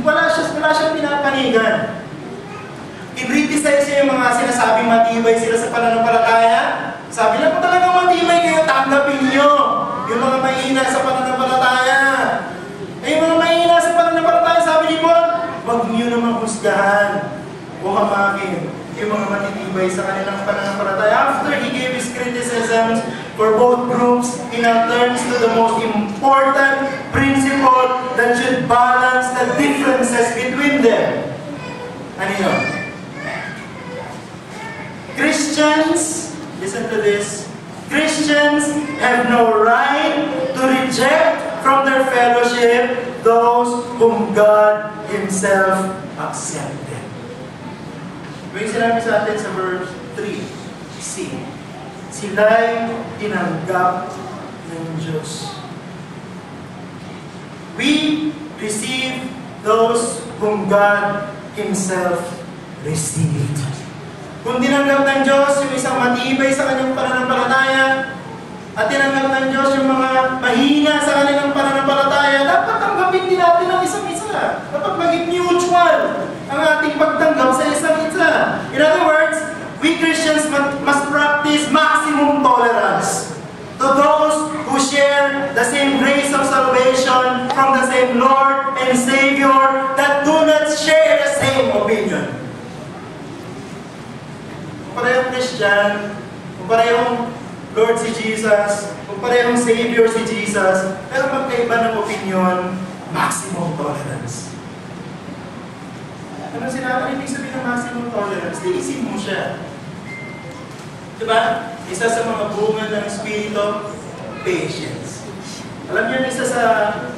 wala siyang pinapanigan. I-criticize niya yung mga sinasabing matibay sila sa pananampalataya. Sabi na kung talagang matibay kayo, tanggapin nyo yung mga mahina sa pananampalataya. Yung mga mahina sa pananampalataya, sabi ni Paul, huwag nyo naman husgahan o hamakin yung mga matitibay sa kanilang pananampalataya. After he gave his criticisms for both groups, he now turns to the most important principle that should balance the differences between them. Ano yun? Christians, listen to this, Christians have no right to reject from their fellowship those whom God Himself accepted. Yung sinabi sa atin sa verse 3, sila'y tinanggap ng Diyos. We receive those whom God Himself received. Kung tinanggap ng Diyos yung isang matibay sa kanyang pananampalataya, at tinanggap ng Diyos yung mga mahina sa kanilang pananampalataya, dapat tanggapin din natin ang isang isa. Dapat maging mutual ang ating pagtanggap sa isang isa. In other words, we Christians must practice maximum tolerance to those who share the same grace of salvation from the same Lord and Savior that do not share the same opinion. Kung parehong Christian, kung parehong Lord si Jesus, kung parehong Savior si Jesus, pero magkaiba ng opinion, maximum tolerance. Ano sinabi? Ibig sabihin ng maximum tolerance? Tiisin mo siya. Diba? Isa sa mga bunga ng Espiritu, patience. Alam niyo, isa sa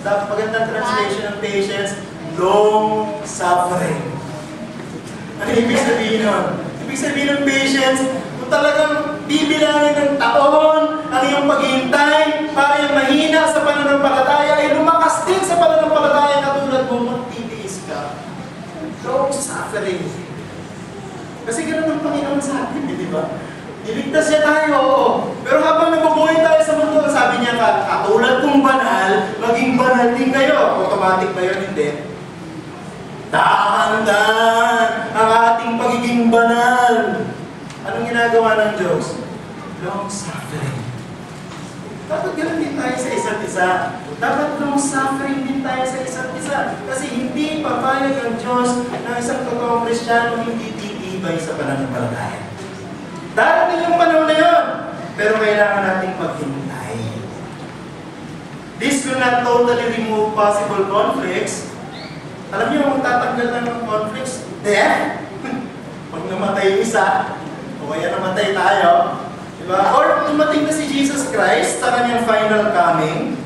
magandang translation ng patience, long suffering. Ano ibig sabihin nun? Ibig sabihin ng patience, kung talagang bibilangin ng taon ang iyong paghihintay para yung mahina sa pananampalataya ay lumakas din sa pananampalataya katulad mo, magtitiis ka. Long suffering. Kasi ganoon ang Panginoon sa atin, di ba? Iligtas siya tayo, oo. Pero habang nabubuhay tayo sa mundo, sabi niya, katulad kong banal, maging banal din kayo. Automatic ba yun? Hindi. Dahan-dahan ang ating pagiging banal. Anong ginagawa ng Diyos? Long suffering. Dapat ganoon din tayo sa isa't isa. Dapat long suffering din tayo sa isa't isa. Kasi hindi papayag ang Diyos ng isang totoong Kristiyano hindi titibay sa pananampalataya. Darating yung panahon na yun, pero kailangan nating maghintay. This will not totally remove possible conflicts. Alam niyo, kung tatanggal lang ng conflicts, death. Pag namatay yung isa, o kaya namatay tayo, diba? Or tumating na si Jesus Christ sa kanyang final coming.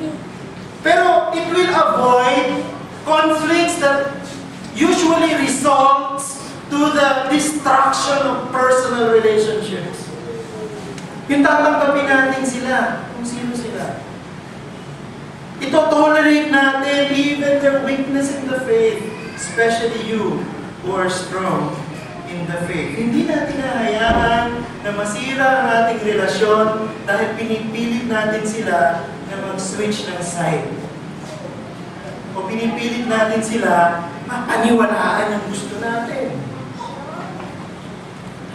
Pero it will avoid conflicts that usually results to the destruction of personal relationships. Yung tatanggapin natin sila, kung sino sila. Ito tolerate natin even their weakness in the faith, especially you who are strong in the faith. Hindi natin hahayaan na masira ang ating relasyon dahil pinipilit natin sila na mag-switch ng side. O pinipilit natin sila mapaniwalaan yung gusto natin.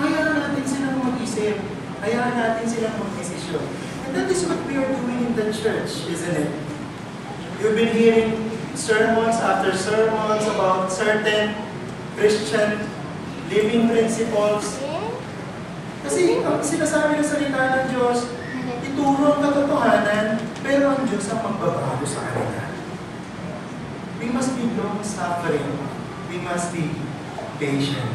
Hayaan natin silang mag-isip. Hayaan natin silang mag-desisyon. And that is what we are doing in the church, isn't it? You've been hearing sermons after sermons about certain Christian living principles. Kasi ang sinasabi ng salita ng Diyos, ituro ang katotohanan, pero ang Diyos ang magbabago sa kanila. We must be long suffering. We must be patient.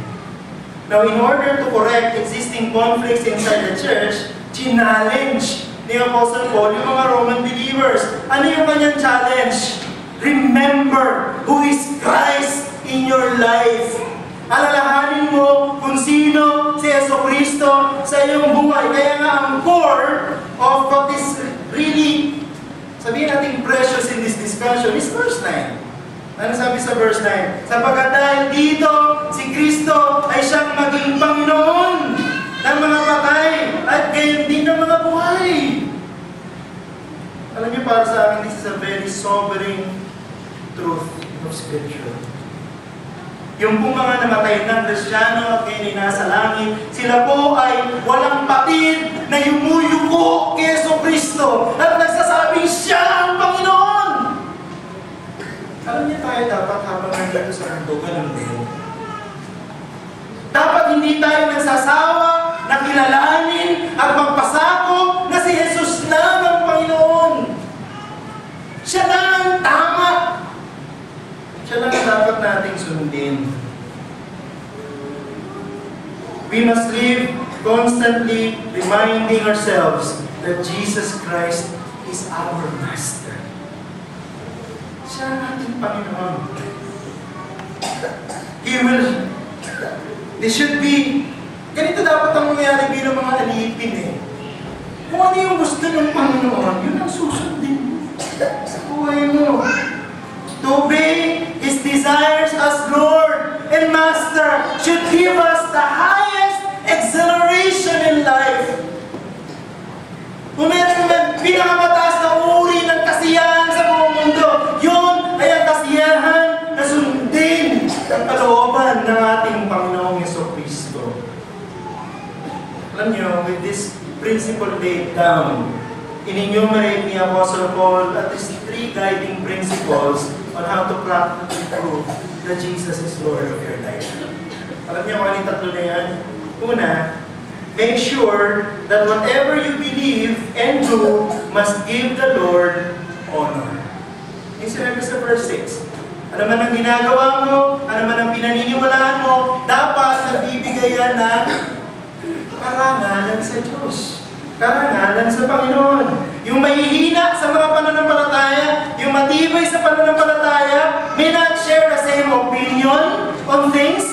Now, in order to correct existing conflicts inside the church, challenge ni Apostle Paul yung mga Roman believers. Ano yung kanyang challenge? Remember who is Christ in your life. Alalahanin mo kung sino si Jesucristo sa iyong buhay. Kaya nga ang core of what is really, sabihin natin precious in this discussion is verse 9. Ano sabi sa verse 9? Sapagkat dahil dito, si Kristo ay siyang maging Panginoon ng mga patay at gayon din ng mga buhay. Alam niyo, para sa akin, this is a very sobering truth of Scripture. Yung pong mga namatay ng Kristiyano at ngayon ay nasa langit, sila po ay walang patid na yumuyuko kay Jesucristo at nagsasabing siya ang Panginoon. Alam niyo tayo dapat habang nandito sa mundo, ganun din. Dapat hindi tayo nagsasawa na kilalanin at magpasakop na si Jesus lang ang Panginoon. Siya lang ang tama. Siya lang ang dapat nating sundin. We must live constantly reminding ourselves that Jesus Christ is our Master. Siya ang ating Panginoon. This should be, ganito dapat ang mangyari bilang mga alipin eh. Kung ano yung gusto ng Panginoon, yun ang susundin mo sa buhay mo. To obey His desires as Lord and Master should give us the highest exhilaration in life. Kung meron naman pinakamataas na uri ng kasiyahan sa buong mundo, yun ay ang kasiyahan na sundin ang kalooban ng ating Panginoong Jesucristo. Alam niyo, with this principle laid down, in-enumerate ni Apostle Paul at least 3 guiding principles on how to practically prove that Jesus is Lord of your life. Alam niyo kung anong tatlo na yan? Una, make sure that whatever you believe and do must give the Lord honor. Yung sinabi sa verse 6, ano man ang ginagawa mo, ano man ang pinaniniwalaan mo, dapat nagbibigay yan ng karangalan sa Diyos. Karangalan sa Panginoon. Yung mahihina sa mga pananampalataya, yung matibay sa pananampalataya, may not share the same opinion on things,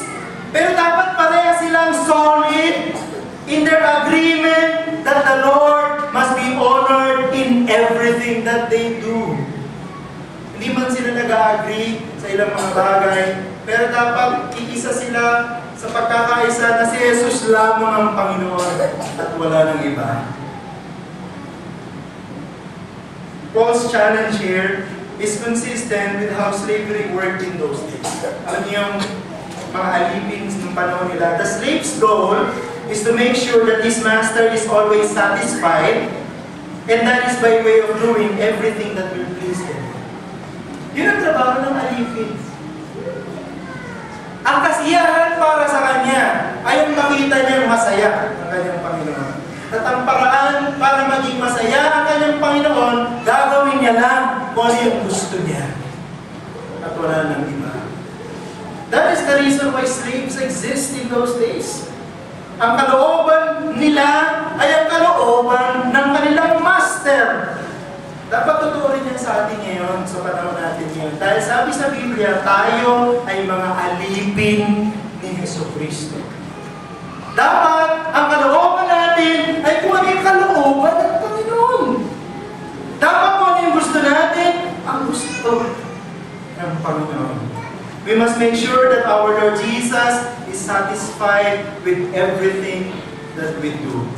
pero dapat pareha silang solid in their agreement that the Lord must be honored in everything that they do. Hindi man sila nag-agree sa ilang mga bagay, pero dapat iisa sila sa pagkakaisa na si Jesus lamang ang Panginoon at wala nang iba. Paul's challenge here is consistent with how slavery worked in those days. Alam niyo yung mga alipin ng panahon nila. The slave's goal is to make sure that his master is always satisfied, and that is by way of doing everything that will please him. Yun ang trabaho ng alipin. Ang kasiyahan para sa kanya ay ang makita niyang masaya ang kanyang Panginoon. At ang paraan para maging masaya ang kanyang Panginoon, gagawin niya lang kung ano yung gusto niya. At wala nang iba. That is the reason why slaves exist in those days. Ang kalooban nila ay ang kalooban ng kanilang master. Dapat totoo rin yan sa atin ngayon, sa panahon natin ngayon. Dahil sabi sa Biblia, tayo ay mga alipin ni Jesucristo. Dapat ang kalooban natin ay kung ano yung kalooban ng Panginoon. Dapat kung ano yung gusto natin, ang gusto ng Panginoon. We must make sure that our Lord Jesus is satisfied with everything that we do.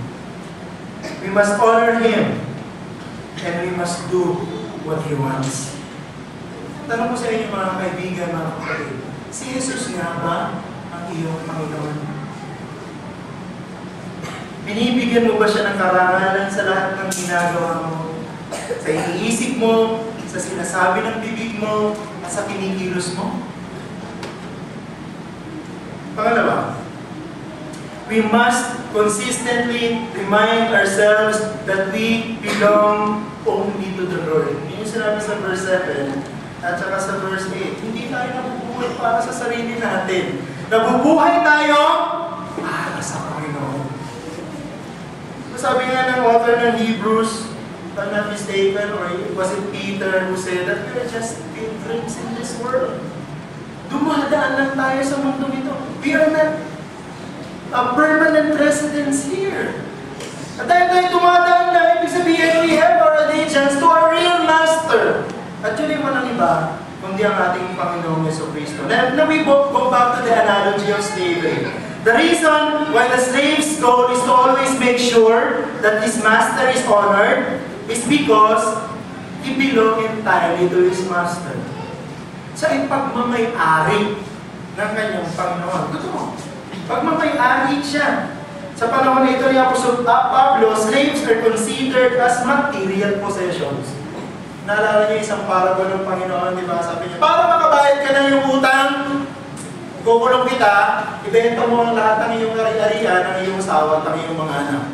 We must honor Him, and we must do what He wants. Tanong ko sa inyo mga kaibigan, mga kapatid, si Jesus nga ba ang iyong Panginoon? Binibigyan mo ba siya ng karangalan sa lahat ng ginagawa mo? Sa iniisip mo, sa sinasabi ng bibig mo, at sa kinikilos mo? Pangalawa, we must consistently remind ourselves that we belong only to the Lord. Yun yung sinabi sa verse 7 at saka sa verse 8. Hindi tayo nabubuhay para sa sarili natin. Nabubuhay tayo para sa Panginoon. So sabi nga ng author ng Hebrews, if I'm not mistaken, or was it Peter who said that we are just pilgrims in this world. Dumadaan lang tayo sa mundo ito. We are not a permanent residence here. At dahil tayo dumadaan lang, ibig sabihin we have our allegiance to our real master. At yun yung walang iba, kundi ang ating Panginoong Jesucristo. Now we go back to the analogy of slavery. The reason why the slave's goal is to always make sure that his master is honored is because he belongs entirely to his master. Siya ay pagmamay-ari ng kanyang Panginoon. Totoo. Pagmamay-ari siya. Sa panahon ito ni Apostol Pablo, slaves are considered as material possessions. Naalala niyo isang parable ng Panginoon, di ba? Sabi niya, para makabayad ka ng iyong utang, gugulong kita, ibenta mo ang lahat ng iyong ari-arian, ng iyong asawa at ng iyong mga anak.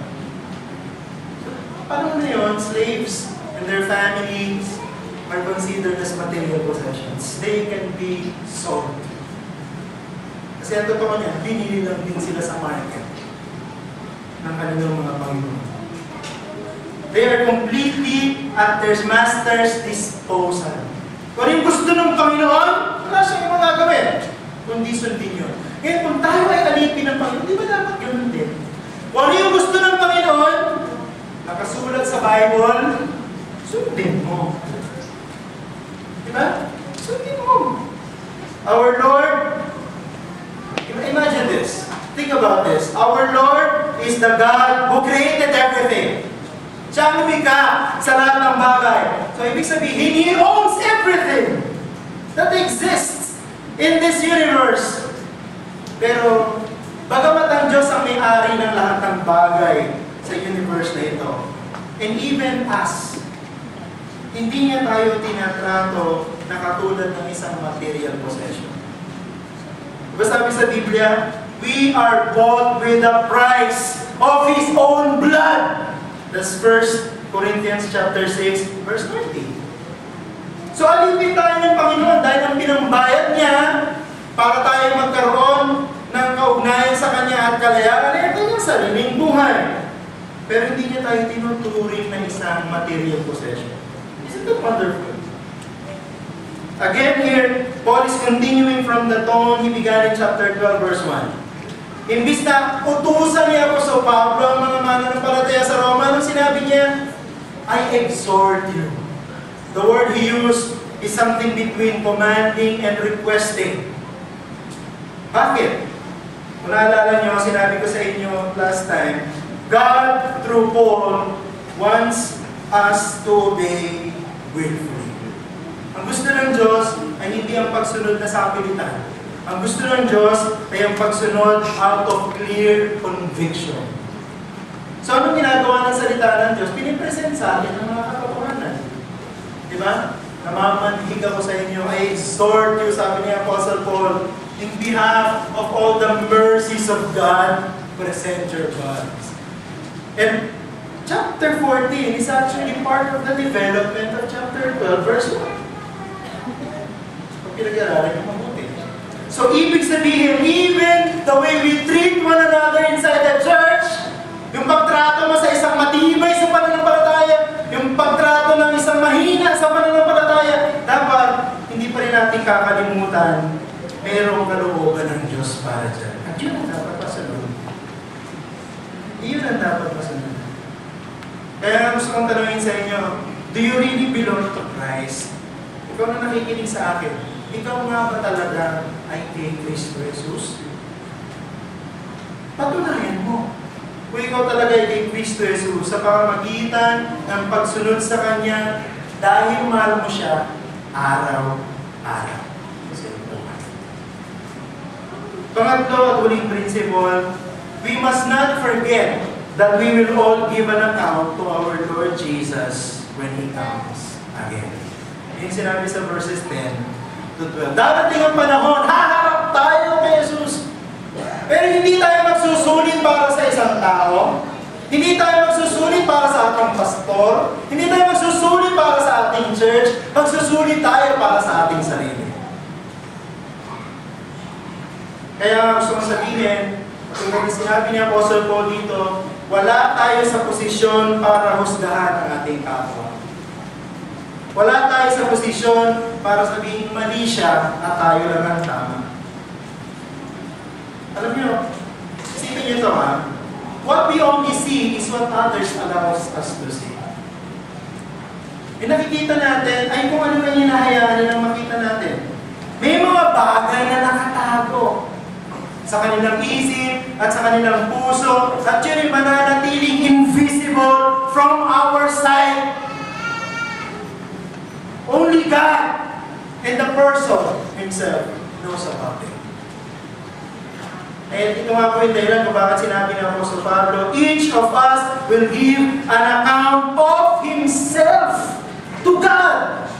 So, paano na yun? Slaves and their families are considered as material possessions. They can be sold. Kasi ang totoo niya, binili lang din sila sa market ng kanilang mga Panginoon. They are completely at their master's disposal. Kung yung gusto ng Panginoon, wala siyang magagawin. Kundi sundin yun. Ngayon, kung tayo ay alipin ng Panginoon, di ba dapat ganun din? Kung ano yung gusto ng Panginoon, nakasulat sa Bible, sundin mo. Diba? Sundin Our Lord, imagine this. Think about this. Our Lord is the God who created everything. Siya ang lumikha sa lahat ng bagay. So, ibig sabihin, He owns everything that exists in this universe. Pero, bagamat ang Diyos ang may-ari ng lahat ng bagay sa universe na ito, and even us, hindi niya tayo tinatrato na katulad ng isang material possession. Diba sabi sa Biblia, we are bought with the price of His own blood. That's 1 Corinthians chapter 6, verse 20. So, alipin tayo ng Panginoon dahil ang pinambayad niya para tayo magkaroon ng kaugnayan sa Kanya at kalayaan ay ito yung sariling buhay. Pero hindi niya tayo tinuturing na isang material possession. Isn't that wonderful? Again here, Paul is continuing from the tone he began in chapter 12, verse 1. Imbis na utusan niya Apostol Pablo ang mga mananampalataya sa Roma, anong sinabi niya? I exhort you. The word he used is something between commanding and requesting. Bakit? Kung naalala niyo, sinabi ko sa inyo last time, God, through Paul, wants us to obey willfully. Ang gusto ng Diyos ay hindi ang pagsunod na sapilitan. Ang gusto ng Diyos ay ang pagsunod out of clear conviction. So, anong ginagawa ng salita ng Diyos? Pinipresent sa atin ng mga katotohanan. Diba? Namamanhig ako sa inyo, I exhort you, sabi ni Apostle Paul, in behalf of all the mercies of God, present your bodies. And chapter 14 is actually part of the development of chapter 12, verse 1. Pag pinag-aralan yung mabuti. So, ibig sabihin, even the way we treat one another inside the church, yung pagtrato mo sa isang matibay sa pananampalataya, yung pagtrato ng isang mahina sa pananampalataya, dapat hindi pa rin natin kakalimutan, mayroong kalooban ng Diyos para dyan. At yun ang dapat masunod. Iyon ang dapat masunod. Kaya nga gusto kong tanungin sa inyo, do you really belong to Christ? Ikaw na nakikinig sa akin, ikaw nga ba talaga ay kay Kristo Jesus? Patunayan mo. Kung ikaw talaga ay kay Kristo Jesus sa pamamagitan ng pagsunod sa Kanya dahil mahal mo siya araw-araw. Pangatlo at huling principle, we must not forget that we will all give an account to our Lord Jesus when He comes again. Yung sinabi sa verses 10 to 12. Darating ang panahon, haharap tayo kay Jesus. Pero hindi tayo magsusulit para sa isang tao. Hindi tayo magsusulit para sa ating pastor. Hindi tayo magsusulit para sa ating church. Magsusulit tayo para sa ating sarili. Kaya gusto kong sabihin, kung sinabi ni Apostle Paul dito, wala tayo sa posisyon para husgahan ang ating kapwa. Wala tayo sa posisyon para sabihin mali siya at tayo lang ang tama. Alam niyo, isipin niyo ito ha, what we only see is what others allow us to see. Nakikita natin ay kung ano lang hinahayaan ang makita natin. May mga bagay na nakatago sa kanilang isip at sa kanilang puso at yun ay mananatiling invisible from our sight. Only God and the person Himself knows about it. And ito nga po yung dahilan kung bakit sinabi ng Apostol Pablo, each of us will give an account of himself to God.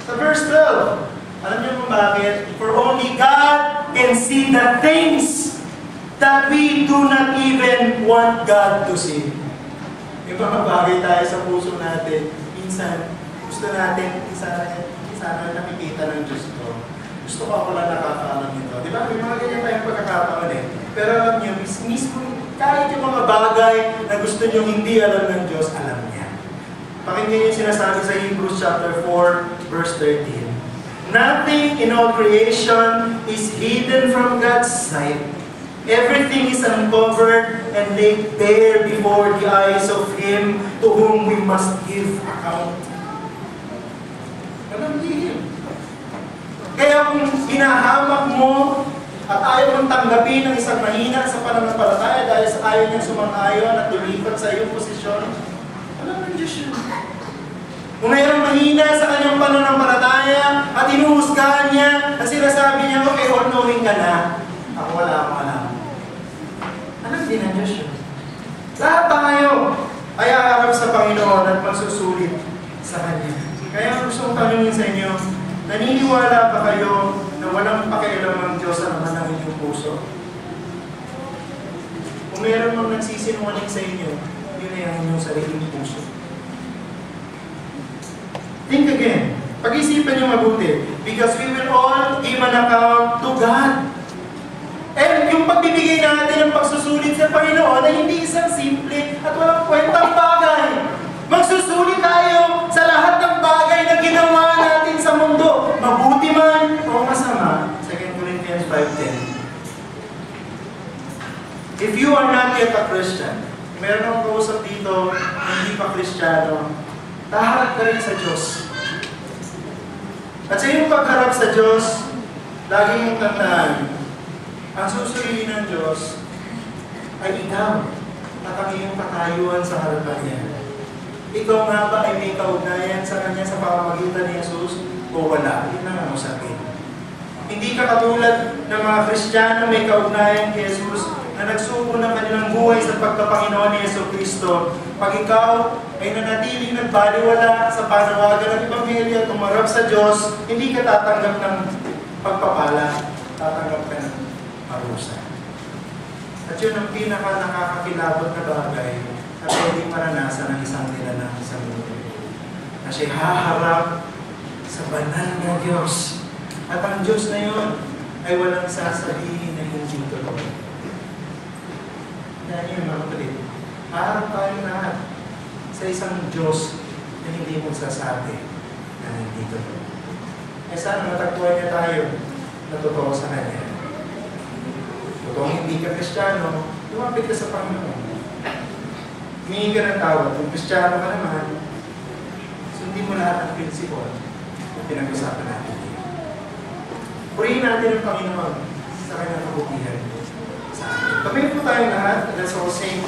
Sa verse 12, alam niyo kung bakit? For only God can see the things that we do not even want God to see. May mga bagay tayo sa puso natin, minsan, gusto natin, sana nakikita ng Diyos ko. Gusto ko ako lang nakakaalam nito. Di ba? May mga ganyan tayong pagkakataon eh. Pero alam niyo, mismo, kahit yung mga bagay na gusto niyo hindi alam ng Diyos, alam niya. Pakinggan yung sinasabi sa Hebrews chapter 4, verse 13. Nothing in all creation is hidden from God's sight. Everything is uncovered and laid bare before the eyes of Him to whom we must give account. Kaya kung hinahamak mo at ayaw mong tanggapin ng isang mahina sa pananampalataya dahil sa ayaw niyang sumang-ayon at lumipat sa iyong posisyon, wala ng Diyos yun. Kung mayroong mahina sa kanyang pananampalataya at inuhusgahan niya at sinasabi niya, okay, all-knowing ka na, ako wala akong alam. Alam din ng Diyos yun. Lahat tayo ay aarap sa Panginoon at magsusulit sa Kanya. Kaya gusto kong tanungin sa inyo, naniniwala ba kayo na walang pakialam ng Diyos sa naman ng inyong puso? Kung meron mang nagsisinungaling sa inyo, yun ay ang inyong sariling puso. Think again. Pag-isipan niyo mabuti. Because we will all give an account to God. And yung pagbibigay natin ng pagsusulit sa Panginoon ay hindi isang simple at walang kwentang bagay. Magsusulit tayo sa lahat ng bagay na ginawa natin sa mundo. Mabuti man o masama. 2 Corinthians 5:10. If you are not yet a Christian, meron akong kausap dito na hindi pa Kristiyano, taharap ka rin sa Diyos. At sa iyong pagharap sa Diyos, lagi mong tandaan, ang susuriin ng Diyos ay ikaw at ang iyong katayuan sa harapan niya. Ikaw nga ba ay may kaugnayan sa Kanya sa pamamagitan ni Jesus o wala? Yun ang usapin. Hindi ka katulad ng mga Kristiyano may kaugnayan kay Jesus na nagsuko ng kanilang buhay sa pagkapanginoon ni Jesucristo. Pag ikaw ay nanatiling nagbaliwala sa panawagan ng Ebanghelyo at tumarap sa Diyos, hindi ka tatanggap ng pagpapala, tatanggap ka ng parusa. At yun ang pinaka-nakakakilabot na bagay na pwedeng maranasan ng isang nilalang sa mundo. Na siya haharap sa banal na Diyos. At ang Diyos na yun ay walang sasabihin na hindi totoo. Yan yun mga kapatid. Haharap tayo lahat sa isang Diyos na hindi mo sasabi na hindi totoo. Eh sana matagpuan niya tayo na totoo sa Kanya. Totoong hindi ka Kristiyano, lumapit ka sa Panginoon. Humingi ka ng tawad. Kung Kristiyano ka naman, sundin mo lahat ng prinsipon na pinag-usapan natin. Purihin natin ang Panginoon sa Kanyang kabutihan sa atin. Kamay po tayo lahat. Let's all sing.